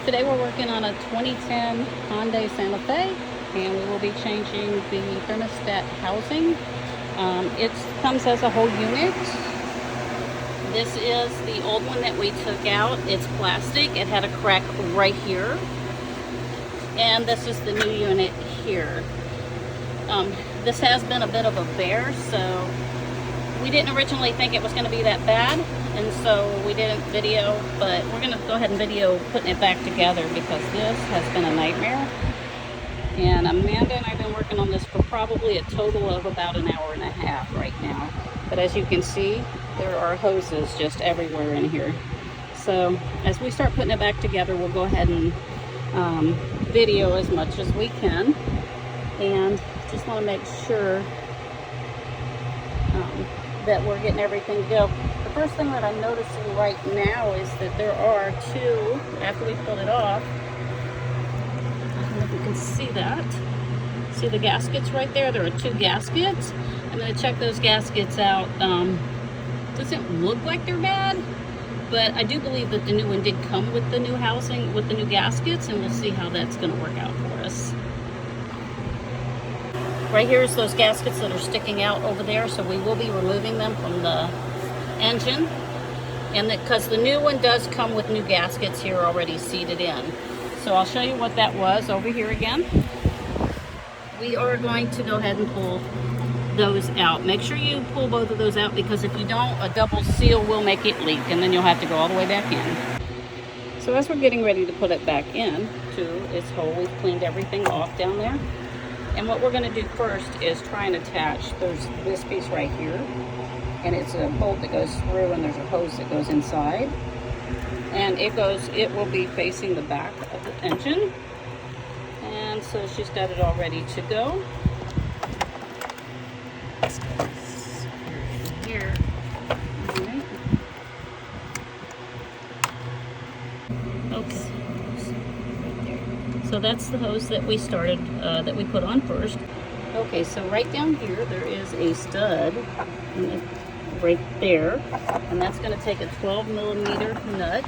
Today we're working on a 2010 Hyundai Santa Fe, and we will be changing the thermostat housing. It comes as a whole unit. This is the old one that we took out. It's plastic. It had a crack right here. And this is the new unit here. This has been a bit of a bear, so we didn't originally think it was going to be that bad, and so we didn't video, but we're going to go ahead and video putting it back together because this has been a nightmare. And Amanda and I have been working on this for probably a total of about an hour and a half right now. But as you can see, there are hoses just everywhere in here. So as we start putting it back together, we'll go ahead and video as much as we can. And just want to make sure that we're getting everything to go. The first thing that I'm noticing right now is that there are two, after we pulled it off, I don't know if you can see that. See the gaskets right there? There are two gaskets. I'm going to check those gaskets out. Doesn't look like they're bad, but I do believe that the new one did come with the new housing, with the new gaskets, and we'll see how that's going to work out for us. Right here is those gaskets that are sticking out over there, so we will be removing them from the engine. And because the new one does come with new gaskets here already seated in. So I'll show you what that was over here again. We are going to go ahead and pull those out. Make sure you pull both of those out, because if you don't, a double seal will make it leak, and then you'll have to go all the way back in. So as we're getting ready to put it back in to its hole, we've cleaned everything off down there. And what we're going to do first is try and attach this piece right here. And it's a bolt that goes through, and there's a hose that goes inside. And it will be facing the back of the engine. And so she's got it all ready to go. Here. All right. Okay. So that's the hose that we started, that we put on first. Okay, so right down here there is a stud right there, and that's going to take a 12mm nut.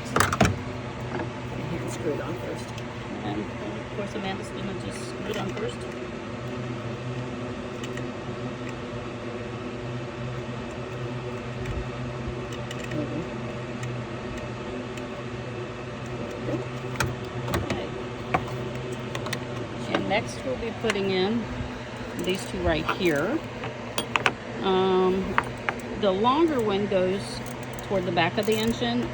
Here, it's screwed on first. And of course Amanda's going to just screw it on first. Next we'll be putting in these two right here. The longer one goes toward the back of the engine,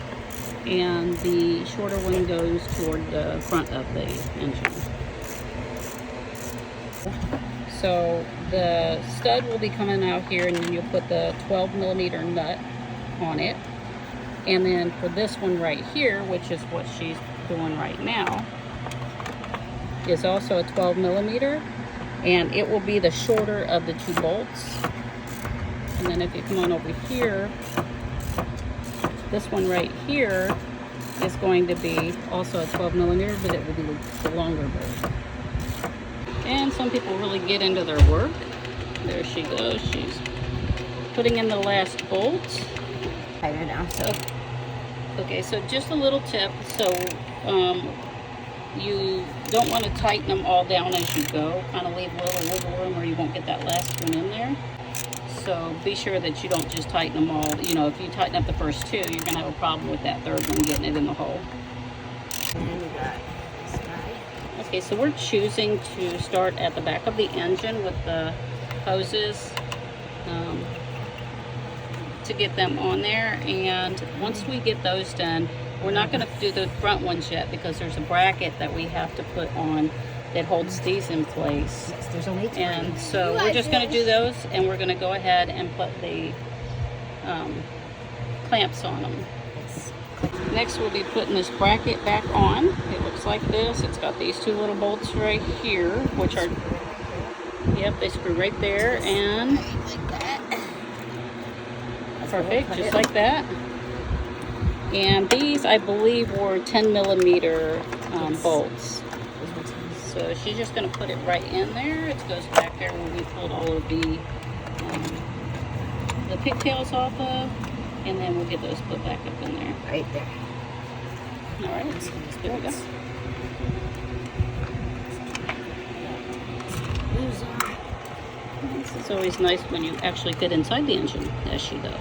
and the shorter one goes toward the front of the engine. So the stud will be coming out here, and then you'll put the 12mm nut on it. And then for this one right here, which is what she's doing right now, is also a 12mm, and it will be the shorter of the two bolts. And then if you come on over here, this one right here is going to be also a 12mm, but it will be the longer bolt. And some people really get into their work. There she goes. She's putting in the last bolt. Tighter now. So okay, so just a little tip. So you don't want to tighten them all down as you go. Kind of leave a little wiggle room, or you won't get that last one in there. So be sure that you don't just tighten them all. You know, if you tighten up the first two, you're going to have a problem with that third one getting it in the hole. and then we got this guy. Okay, so we're choosing to start at the back of the engine with the hoses to get them on there. And once we get those done, we're not going to do the front ones yet, because there's a bracket that we have to put on that holds these in place. Yes, there's only two. And so we're just going to do those, and we're going to go ahead and put the clamps on them. Yes. Next we'll be putting this bracket back on. It looks like this. It's got these two little bolts right here, which are, yep, they screw right there, and Like that. perfect, just like that. And these, I believe, were 10mm bolts. So she's just going to put it right in there. It goes back there where we pulled all of the pigtails off of, and then we'll get those put back up in there. Right there. All right, here we go. It's always nice when you actually get inside the engine, as she does.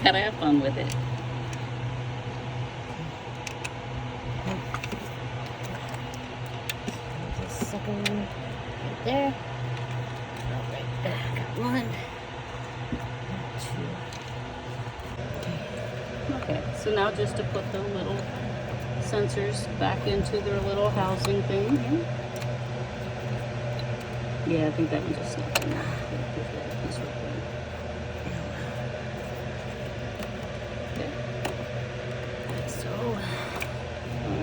Gotta have fun with it. Just second right there. All right, got one, two. Okay, so now just to put the little sensors back into their little housing thing. Yeah, I think that one just snapped in there. Okay. So,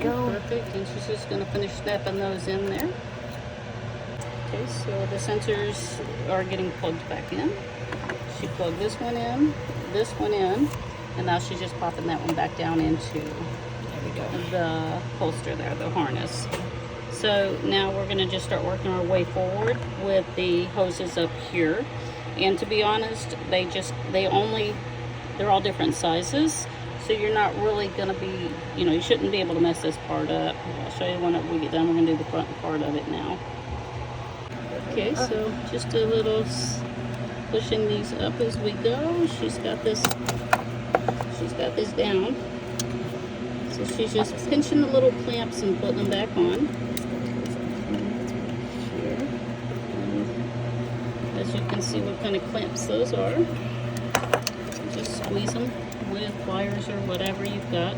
Go. Perfect, and she's just going to finish snapping those in there. Okay, so the sensors are getting plugged back in. She plugged this one in, and now she's just popping that one back down into the holster there, the harness. So now we're going to just start working our way forward with the hoses up here. And to be honest, they're all different sizes. So you're not really going to be, you shouldn't be able to mess this part up. I'll show you when we get done. We're going to do the front part of it now. Okay, so just a little pushing these up as we go. She's got this down. So she's just pinching the little clamps and putting them back on. As you can see what kind of clamps those are. So just squeeze them with pliers or whatever you've got.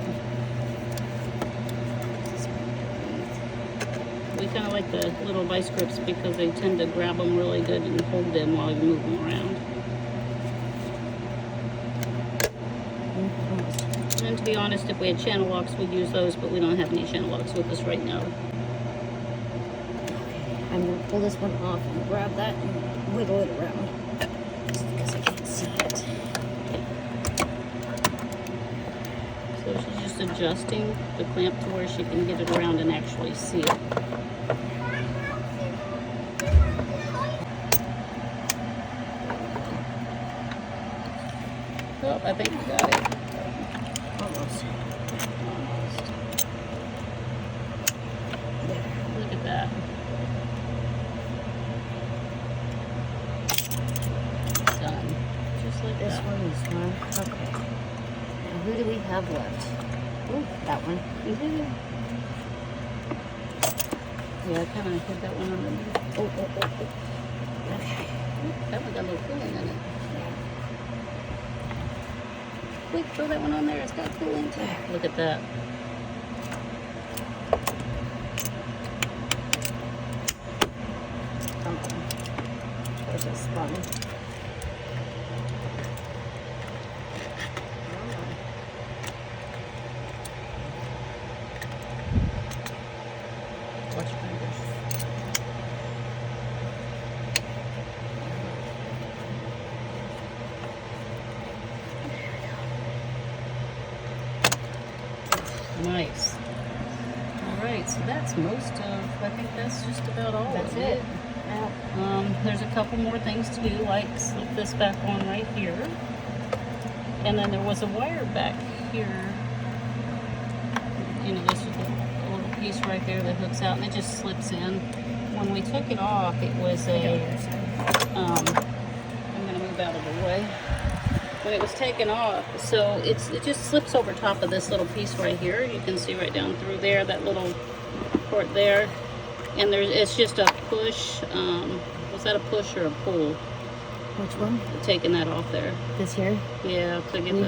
We kind of like the little vice grips because they tend to grab them really good and hold them while you move them around. And to be honest, if we had channel locks, we'd use those, but we don't have any channel locks with us right now. I'm going to pull this one off and grab that and wiggle it around just because I can't see it. So she's just adjusting the clamp to where she can get it around and actually see it. Oh, I think we got it. Almost. Look at that. Done. Just like This that. one is done. Okay. Now who do we have left? Ooh, that one. Yeah, I kind of hit that one underneath. Oh. Okay. That one got a little cooling in it. Quick, throw that one on there. It's got cooling too. Look at that. Come on. There's a spun. Watch your fingers. Nice. All right, so that's most of, I think that's just about all. That's of it. Yeah. There's a couple more things to do, like slip this back on right here. And then there was a wire back here. This is a little piece right there that hooks out and it just slips in. When we took it off, it was I'm gonna move out of the way. When it was taken off, so it just slips over top of this little piece right here. You can see right down through there, that little port there. And it's just a push. Was that a push or a pull? Which one? Taking that off there. This here? Yeah, to get We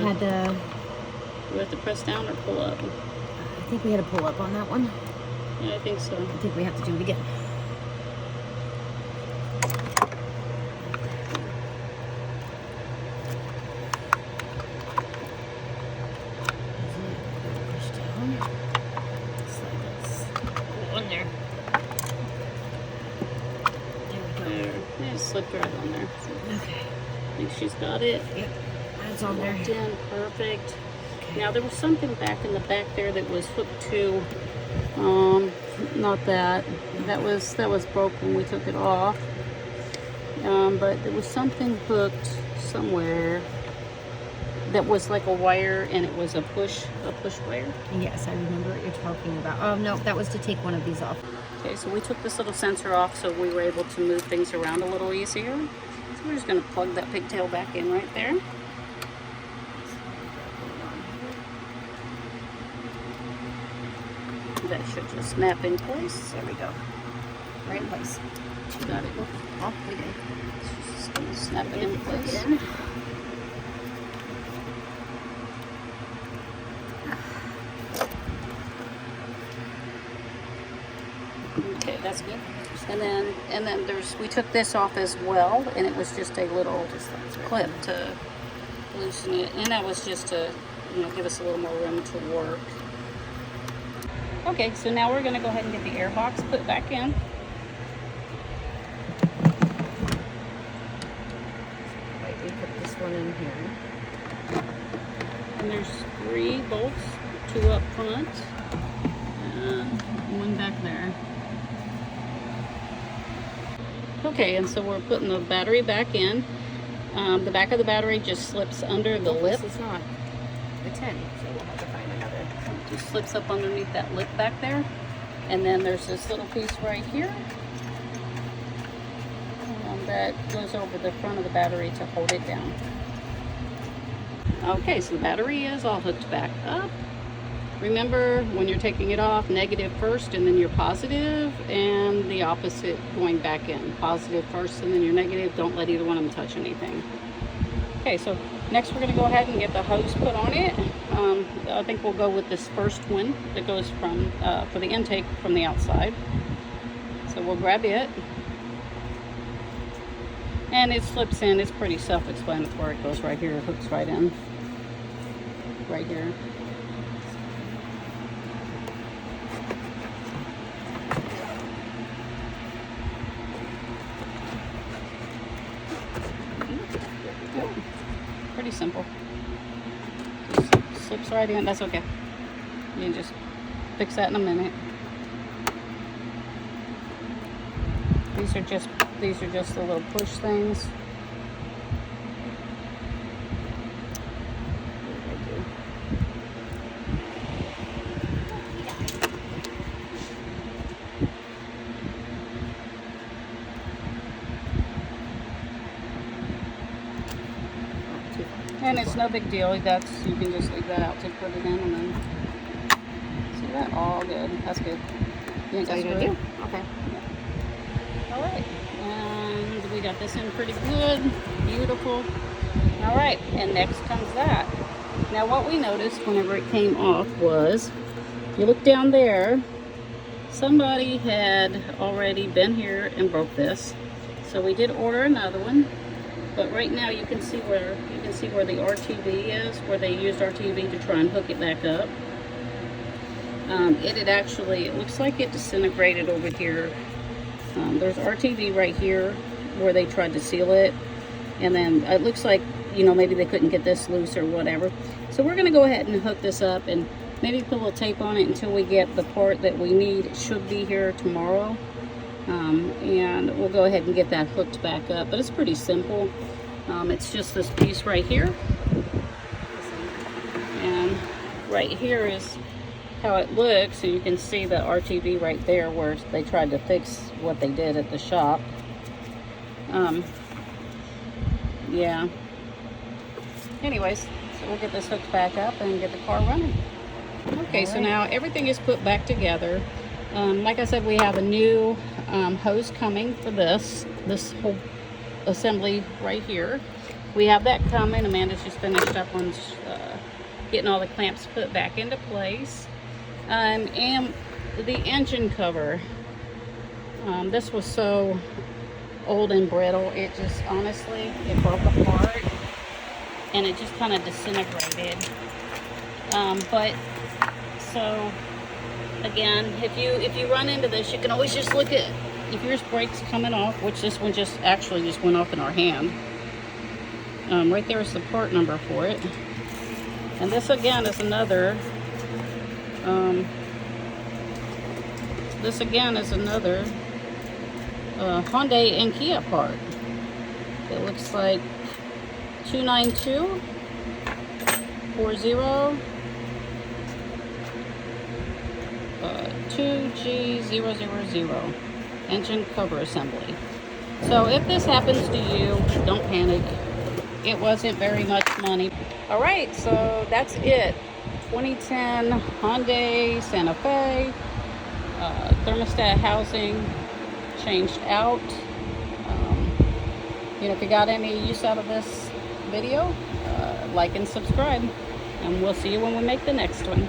have to press down or pull up? I think we had to pull up on that one. Yeah, I think so. I think we have to do it again. Push down. Slide this. On there. There we go. There. Yeah, just slipped right on there. Okay. I think she's got it. Yep. That's on there. Locked in. Perfect. Okay. Now there was something back in the back there that was hooked to, not that. That was broken. We took it off. But there was something hooked somewhere that was like a wire, and it was a push wire. Yes, I remember what you're talking about. Oh no, that was to take one of these off. Okay, so we took this little sensor off so we were able to move things around a little easier. So we're just going to plug that pigtail back in right there. That should just snap in place. There we go. Right in place. Got it. Oh, we did. Just going to snap it in place. Okay, that's good. And then we took this off as well, and it was just a little clip to loosen it, and that was just to, you know, give us a little more room to work. Okay, so now we're going to go ahead and get the air box put back in. Wait, we put this one in here. And there's 3 bolts, 2 up front, and 1 back there. Okay, and so we're putting the battery back in. The back of the battery just slips under the lip. This is not the 10, so we'll have to find another. It just slips up underneath that lip back there. And then there's this little piece right here that goes over the front of the battery to hold it down. Okay, so the battery is all hooked back up. Remember, when you're taking it off, negative first and then you're positive, and the opposite going back in. Positive first and then you're negative. Don't let either one of them touch anything. Okay, so next we're going to go ahead and get the hose put on it. I think we'll go with this first one that goes from for the intake from the outside. So we'll grab it. And it slips in. It's pretty self-explanatory. It goes right here. It hooks right in. Right here. Pretty simple. Just slips right in. That's okay. You can just fix that in a minute. These are just the little push things. And it's no big deal. You can just leave that out to put it in, and then see that all good. That's good. You think that's good? Okay. All right, and we got this in pretty good, beautiful. All right, and next comes that. Now, what we noticed whenever it came off was, if you look down there, somebody had already been here and broke this. So we did order another one. But right now you can see where the RTV is, where they used RTV to try and hook it back up. It looks like it disintegrated over here. There's RTV right here where they tried to seal it, and then it looks like, you know, maybe they couldn't get this loose or whatever. So we're going to go ahead and hook this up and maybe put a little tape on it until we get the part that we need. It should be here tomorrow. And we'll go ahead and get that hooked back up, but it's pretty simple. It's just this piece right here, and right here is how it looks. So you can see the RTV right there where they tried to fix what they did at the shop. Yeah, anyways, so we'll get this hooked back up and get the car running. Okay, so now everything is put back together. Like I said, we have a new hose coming for this whole assembly right here. We have that coming. Amanda's just finished up on getting all the clamps put back into place. And the engine cover. This was so old and brittle, it just honestly, it broke apart and it just kind of disintegrated. But so again, if you run into this, you can always just look at if yours breaks coming off, which this one just went off in our hand. Right there is the part number for it. And this again is another Hyundai and Kia part. It looks like 292. 2G000 engine cover assembly. So if this happens to you, don't panic. It wasn't very much money. All right, so that's it. 2010 Hyundai Santa Fe, thermostat housing changed out. If you got any use out of this video, like and subscribe, and we'll see you when we make the next one.